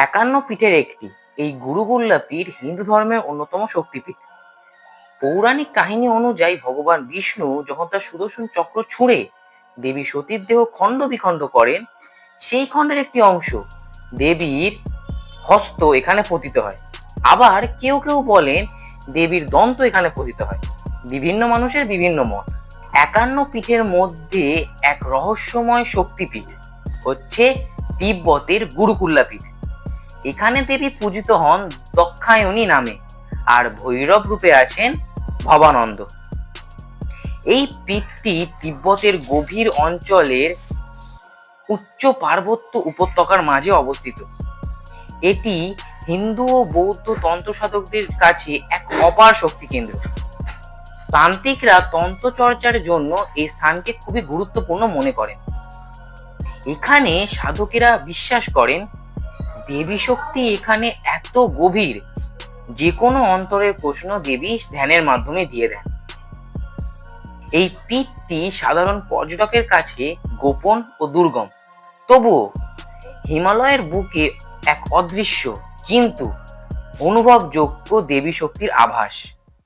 51 পীঠের একটি এই গুরুকুল্লা পীঠ হিন্দু ধর্মের অন্যতম শক্তিপীঠ। পৌরাণিক কাহিনী অনুযায়ী ভগবান বিষ্ণু যখন তার সুদর্শন চক্র ছুঁড়ে দেবী সতীর দেহ খণ্ড বিখণ্ড করেন, সেই খণ্ডের একটি অংশ দেবীর হস্ত এখানে পতিত হয়। আবার কেউ কেউ বলেন দেবীর দন্ত এখানে পতিত হয়। বিভিন্ন মানুষের বিভিন্ন মত। 51 পীঠের মধ্যে এক রহস্যময় শক্তিপীঠ হচ্ছে তিব্বতের গুরুকুল্লা পীঠ। এখানে দেবী পূজিত হন দক্ষায়নী নামে, আর ভৈরব রূপে আছেন ভবানন্দ। এই পীঠটি তিব্বতের গভীর অঞ্চলের উচ্চ পার্বত্য উপত্যকার মাঝে অবস্থিত। এটি হিন্দু ও বৌদ্ধ তন্ত্র সাধকদের কাছে এক অপার শক্তি কেন্দ্র। তান্ত্রিকরা তন্ত্র চর্চার জন্য এই স্থানকে খুবই গুরুত্বপূর্ণ মনে করেন। এখানে সাধকেরা বিশ্বাস করেন দেবী শক্তি এখানে এত গভীর, যে কোনো অন্তরের প্রশ্ন দেবী ধ্যানের মাধ্যমে দিয়ে দেন। এই পীঠটি সাধারণ পর্যটকের কাছে গোপন ও দুর্গম, তবুও হিমালয়ের বুকে এক অদৃশ্য কিন্তু অনুভবযোগ্য দেবী শক্তির আভাস।